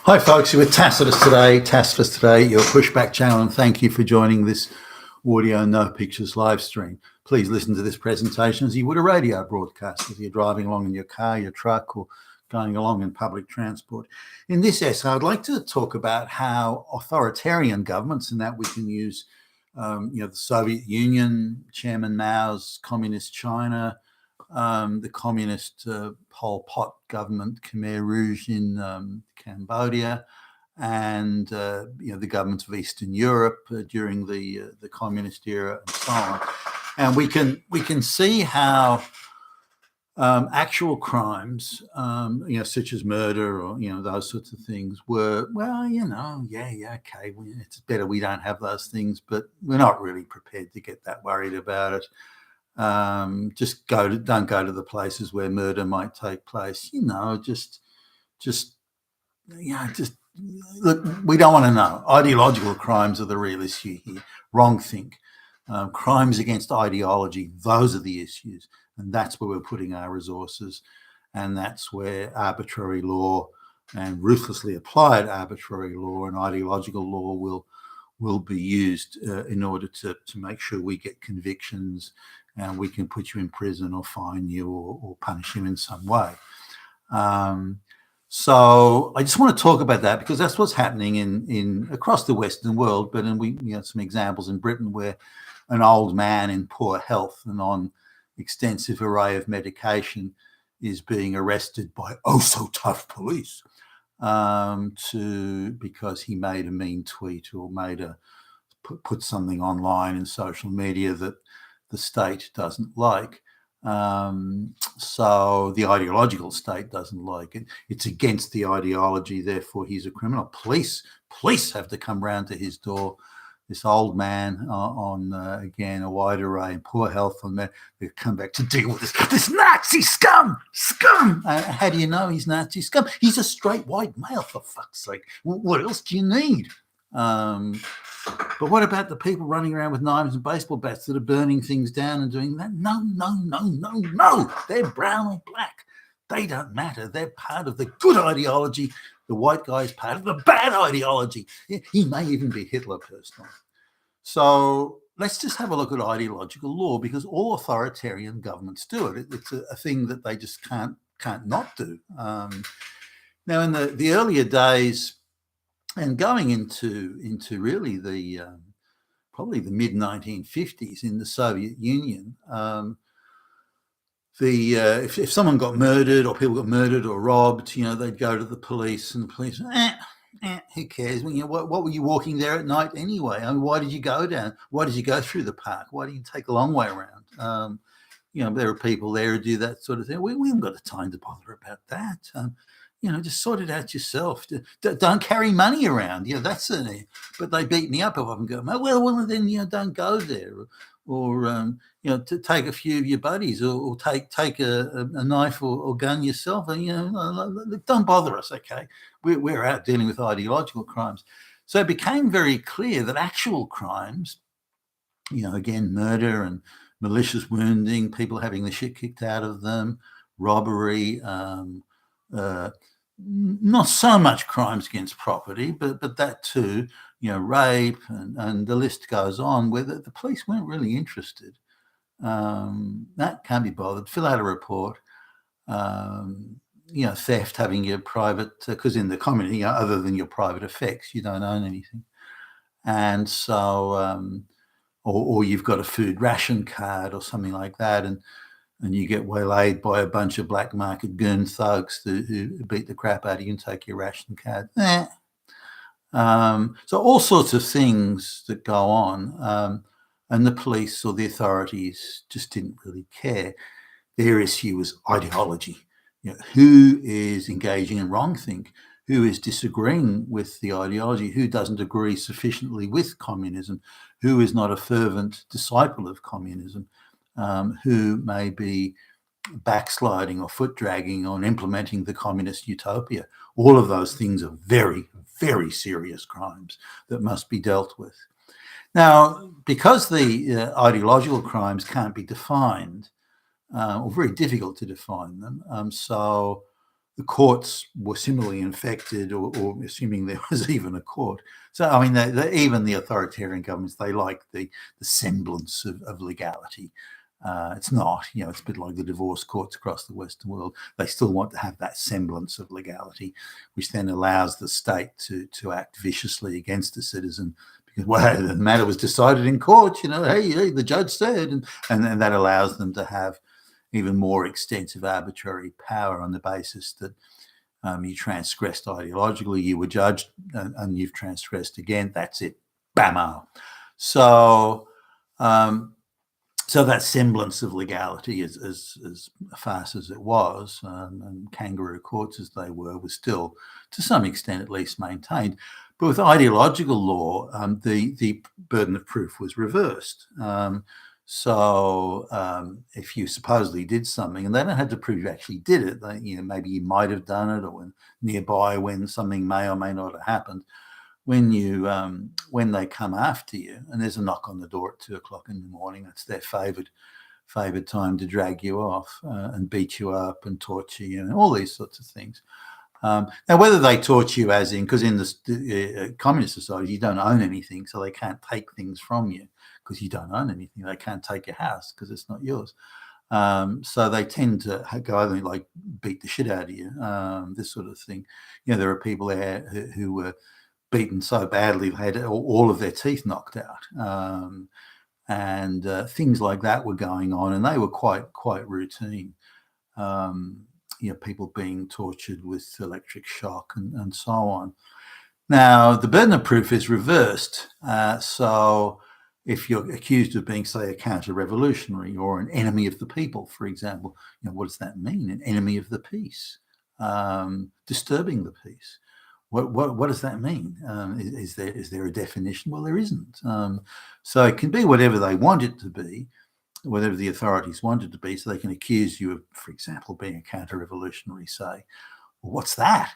Hi, folks. You're with Tacitus today, your pushback channel, and thank you for joining this audio no pictures live stream. Please listen to this presentation as you would a radio broadcast if you're driving along in your car, your truck, or going along in public transport. In this essay, I'd like to talk about how authoritarian governments, and that we can use the Soviet Union, Chairman Mao's Communist China, the communist Pol Pot government, Khmer Rouge in Cambodia, and the governments of Eastern Europe during the communist era, and so on. And we can see how actual crimes, such as murder or those sorts of things, were okay. It's better we don't have those things, but we're not really prepared to get that worried about it. Don't go to the places where murder might take place. Look, we don't want to know. Ideological crimes are the real issue here. Wrongthink, crimes against ideology, those are the issues. And that's where we're putting our resources. And that's where arbitrary law and ruthlessly applied arbitrary law and ideological law will be used in order to make sure we get convictions and we can put you in prison or fine you or punish you in some way. So I just want to talk about that because that's what's happening in across the Western world. But we some examples in Britain where an old man in poor health and on extensive array of medication is being arrested by oh so tough police because he made a mean tweet or put something online in social media that the state doesn't like. So the ideological state doesn't like it. It's against the ideology, therefore he's a criminal. Police have to come round to his door. This old man on again, a wide array in poor health on that, they come back to deal with this Nazi scum. How do you know he's Nazi scum? He's a straight white male, for fuck's sake. What else do you need? But what about the people running around with knives and baseball bats that are burning things down and doing that? No. They're brown or black. They don't matter. They're part of the good ideology. The white guy is part of the bad ideology. He may even be Hitler personally. So let's just have a look at ideological law because all authoritarian governments do it. It's a thing that they just can't not do. Now, in the earlier days, and going into really the probably the mid 1950s in the Soviet Union, if someone got murdered or people got murdered or robbed, they'd go to the police and the police, who cares? What were you walking there at night anyway? I mean, why did you go down? Why did you go through the park? Why did you take a long way around? There are people there who do that sort of thing. We haven't got the time to bother about that. Just sort it out yourself. Don't carry money around. That's it. But they beat me up if I can go. Well, then don't go there, or to take a few of your buddies, or take a knife or gun yourself. And don't bother us. Okay, we're out dealing with ideological crimes. So it became very clear that actual crimes, again, murder and malicious wounding, people having the shit kicked out of them, robbery. Not so much crimes against property, but that too, rape and the list goes on, where the police weren't really interested. That can't be bothered. Fill out a report. Theft, having your private, because in the community, other than your private effects, you don't own anything. And so, or you've got a food ration card or something like that, and you get waylaid by a bunch of black market goon thugs who beat the crap out of you and take your ration card. So all sorts of things that go on, and the police or the authorities just didn't really care. Their issue was ideology. Who is engaging in wrongthink? Who is disagreeing with the ideology? Who doesn't agree sufficiently with communism? Who is not a fervent disciple of communism? Who may be backsliding or foot dragging on implementing the communist utopia. All of those things are very, very serious crimes that must be dealt with. Now, because the ideological crimes can't be defined, or very difficult to define them, so the courts were similarly infected, or assuming there was even a court. So, I mean, even the authoritarian governments, they like the semblance of legality. It's not, it's a bit like the divorce courts across the Western world. They still want to have that semblance of legality, which then allows the state to act viciously against a citizen because, well, the matter was decided in court, hey, the judge said, and that allows them to have even more extensive arbitrary power on the basis that you transgressed ideologically, you were judged, and you've transgressed again. That's it, bam. So that semblance of legality, as fast as it was, and kangaroo courts as they were, was still, to some extent at least, maintained. But with ideological law, the burden of proof was reversed. So if you supposedly did something, and they don't have to prove you actually did it, maybe you might have done it, or nearby when something may or may not have happened. When they come after you, and there's a knock on the door at 2:00 in the morning, that's their favoured time to drag you off and beat you up and torture you and all these sorts of things. Now, whether they torture you as in, because in the communist society, you don't own anything, so they can't take things from you because you don't own anything. They can't take your house because it's not yours. So they tend to go over and like beat the shit out of you, this sort of thing. There are people there who were beaten so badly they had all of their teeth knocked out, and things like that were going on, and they were quite routine. People being tortured with electric shock and so on. Now, the burden of proof is reversed. So if you're accused of being, say, a counter-revolutionary or an enemy of the people, for example, what does that mean? An enemy of the peace, disturbing the peace. What does that mean? Is there a definition? Well, there isn't. So it can be whatever they want it to be, whatever the authorities want it to be. So they can accuse you of, for example, being a counter-revolutionary, say. Well, what's that?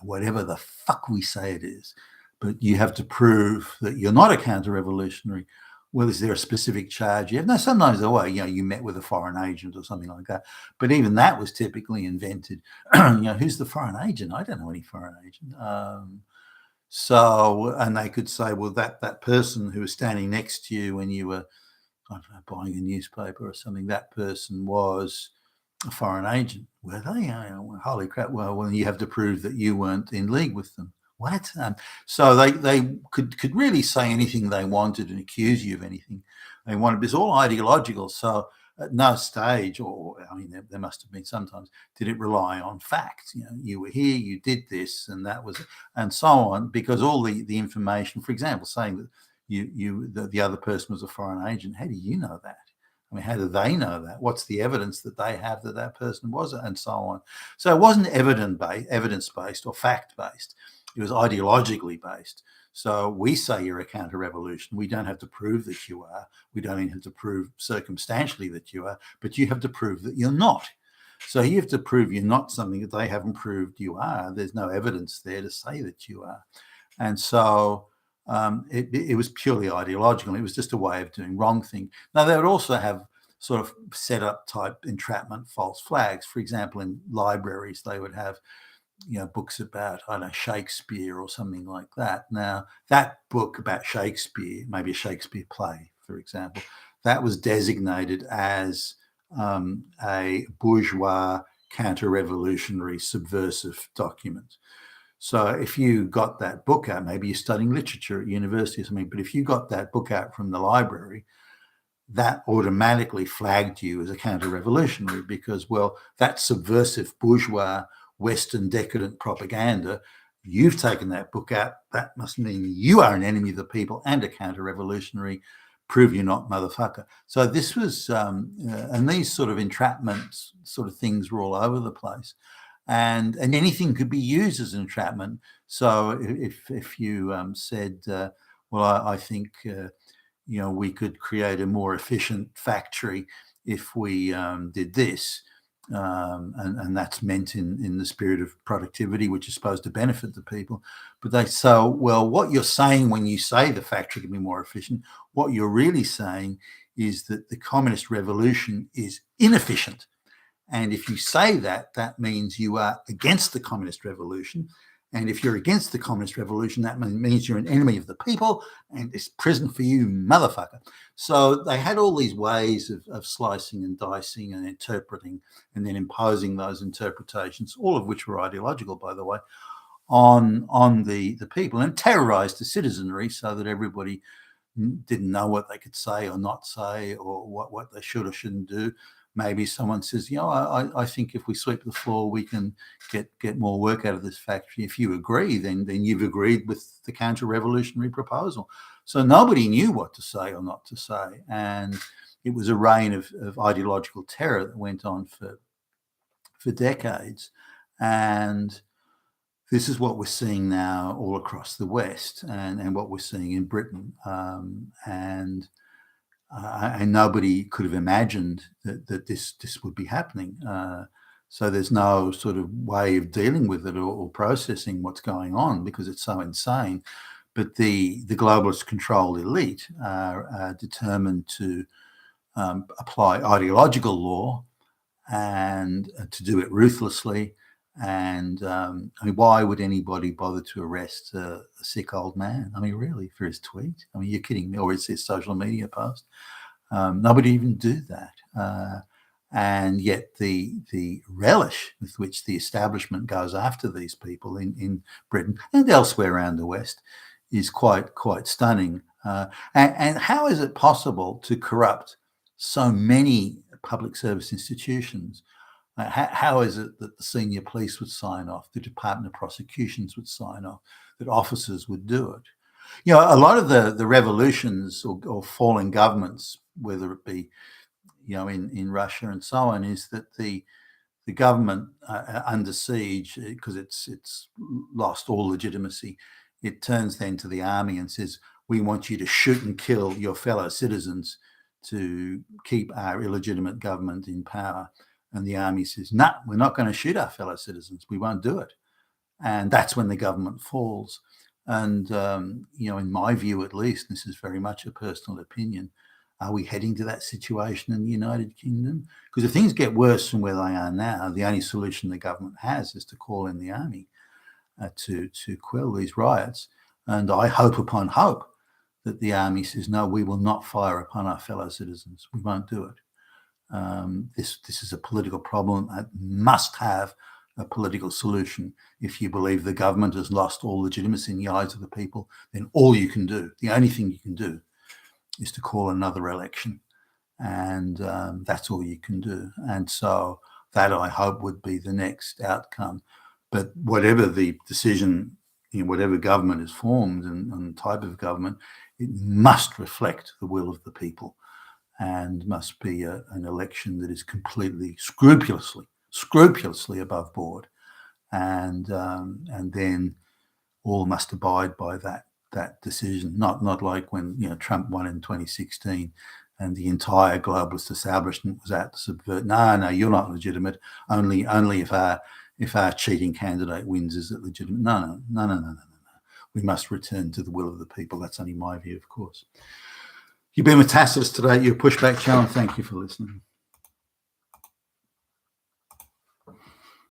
Whatever the fuck we say it is. But you have to prove that you're not a counter-revolutionary. Well, is there a specific charge you have? No, sometimes, you met with a foreign agent or something like that. But even that was typically invented. Who's the foreign agent? I don't know any foreign agent. And they could say, well, that person who was standing next to you when you were, I don't know, buying a newspaper or something, that person was a foreign agent. Were they? Holy crap. Well, you have to prove that you weren't in league with them. What? So they could really say anything they wanted and accuse you of anything they wanted. It's all ideological. So at no stage, there must have been sometimes, did it rely on facts. You were here, you did this, and that was, and so on, because all the information, for example, saying that the other person was a foreign agent, how do you know that? I mean, how do they know that? What's the evidence that they have that person was, and so on? So it wasn't evidence-based or fact-based. It was ideologically based. So we say you're a counter-revolution. We don't have to prove that you are. We don't even have to prove circumstantially that you are, but you have to prove that you're not. So you have to prove you're not something that they haven't proved you are. There's no evidence there to say that you are. And so it was purely ideological. It was just a way of doing wrong thing. Now, they would also have sort of set up type entrapment false flags. For example, in libraries, they would have books about, I don't know, Shakespeare or something like that. Now, that book about Shakespeare, maybe a Shakespeare play, for example, that was designated as a bourgeois counter-revolutionary subversive document. So if you got that book out, maybe you're studying literature at university or something, but if you got that book out from the library, that automatically flagged you as a counter-revolutionary because, well, that subversive bourgeois Western decadent propaganda, you've taken that book out. That must mean you are an enemy of the people and a counter-revolutionary. Prove you're not, motherfucker. So this was, and these sort of entrapment sort of things were all over the place. And anything could be used as an entrapment. So if you said, well, I think, we could create a more efficient factory if we did this, and that's meant in the spirit of productivity, which is supposed to benefit the people. But they say, well, what you're saying when you say the factory can be more efficient, what you're really saying is that the communist revolution is inefficient. And if you say that, that means you are against the communist revolution. And if you're against the communist revolution, that means you're an enemy of the people, and it's prison for you, motherfucker. So they had all these ways of slicing and dicing and interpreting and then imposing those interpretations, all of which were ideological, by the way, on the people, and terrorized the citizenry so that everybody didn't know what they could say or not say, or what they should or shouldn't do. Maybe someone says, I think if we sweep the floor, we can get more work out of this factory. If you agree, then you've agreed with the counter-revolutionary proposal. So nobody knew what to say or not to say. And it was a reign of ideological terror that went on for decades. And this is what we're seeing now all across the West, and what we're seeing in Britain. And nobody could have imagined that this would be happening. So there's no sort of way of dealing with it or processing what's going on, because it's so insane. But the globalist controlled elite are determined to apply ideological law, and to do it ruthlessly. And I mean, why would anybody bother to arrest a sick old man? I mean, really, for his tweet? I mean, you're kidding me. Or his social media post? Nobody even do that. And yet the relish with which the establishment goes after these people in Britain and elsewhere around the West is quite stunning. And how is it possible to corrupt so many public service institutions? How is it that the senior police would sign off, the Department of Prosecutions would sign off, that officers would do it? You know, a lot of the revolutions or falling governments, whether it be, in Russia and so on, is that the government under siege, because it's lost all legitimacy, it turns then to the army and says, we want you to shoot and kill your fellow citizens to keep our illegitimate government in power. And the army says, no, we're not going to shoot our fellow citizens. We won't do it. And that's when the government falls. And, in my view, at least, this is very much a personal opinion, are we heading to that situation in the United Kingdom? Because if things get worse from where they are now, the only solution the government has is to call in the army to quell these riots. And I hope upon hope that the army says, no, we will not fire upon our fellow citizens. We won't do it. This is a political problem that must have a political solution. If you believe the government has lost all legitimacy in the eyes of the people, then all you can do, the only thing you can do, is to call another election. And that's all you can do. And so that, I hope, would be the next outcome. But whatever the decision, whatever government is formed and type of government, it must reflect the will of the people, and must be an election that is completely scrupulously above board, and then all must abide by that decision. Not like when Trump won in 2016, and the entire globalist establishment was out to subvert. No, you're not legitimate. Only if our cheating candidate wins is it legitimate. No. We must return to the will of the people. That's only my view, of course. You've been with Tacitus today, your Pushback Channel. Thank you for listening.